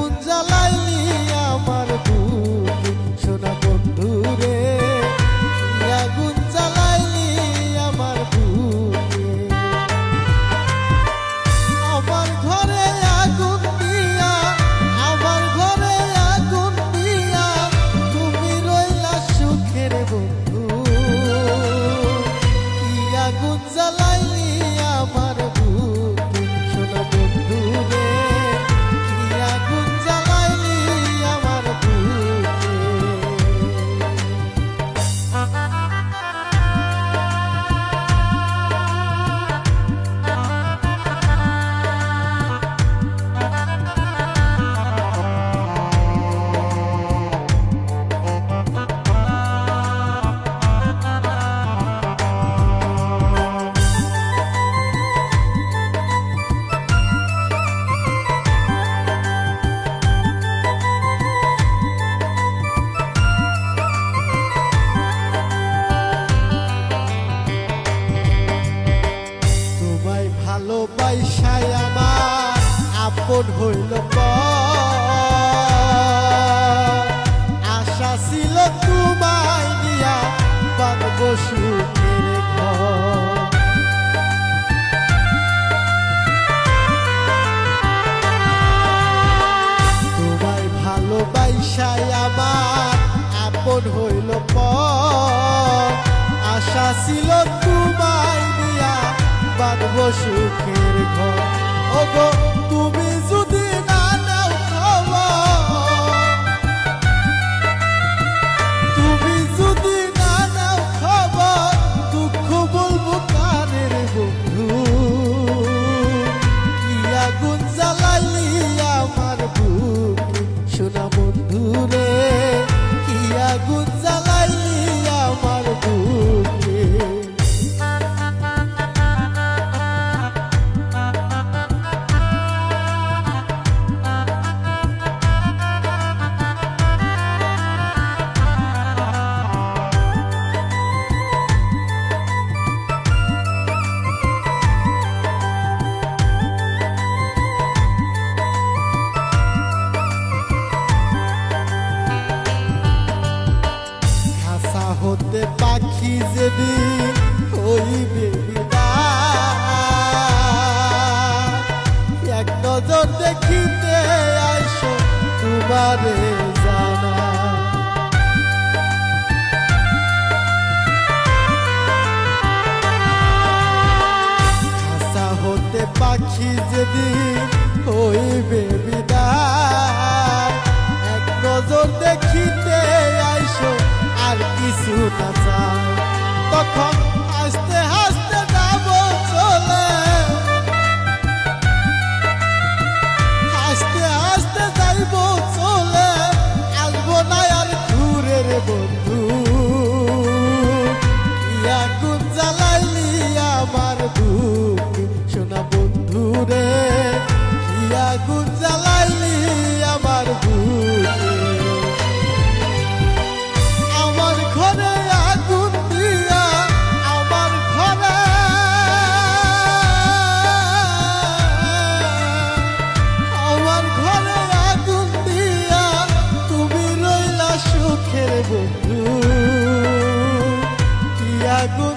আগুন জ্বালাইলি আমার বুকে সোনা বন্ধু রে, কি আগুন জ্বালাইলি আমার বুকে। আমার ঘরে আগুন দিয়া, আমার ঘরে আগুন দিয়া তুমি রইলা সুখের বন্ধু, কি আগুন জ্বালাইলি আমার বুকে সোনা বন্ধু রে, কি আগুন জ্বালাইলি আমার বুকে। ভালোবাসায় আমার আপন হইল আশা ছিল তোমায় নিয়া বাঁধব সুখের ঘর। তোমায় ভালোবাসায় আমার আপন হইল আশা ছিল তোমায় নিয়া বাঁধব সুখের ঘর। ওগো তুমি যদি না নাও খবর, তুমি যদি না নাও খবর, দুঃখ বলবো কারে রে বন্ধু, কি আগুন জ্বালাইলি আমার বুকে সোনা বন্ধু রে, কি আগুন জ্বালাইলি আমার বুকে। হতে পাখি যেদিন হইবে বিদায়, এক নজর দেখিতে আইসো তোমারে জানা। আশা হতে পাখি যেদিন হইবে বিদায়, এক নজর দেখিতে আইসো আর কিছু না চাই, তখন হাসতে হাসতে যাব চলে, হাসতে হাসতে যাইব চলে, আসবো না আর ঘুরে রে বন্ধু, কি আগুন জ্বালাইলি আমার বুকে সোনা বন্ধু রে, কি আগুন জ্বালাইলি আমার বুকে। আমার ঘরে আগুন দিয়া, আমার ঘরে, আমার ঘরে আগুন দিয়া তুমি রইলা সুখের বন্ধু, কি আগুন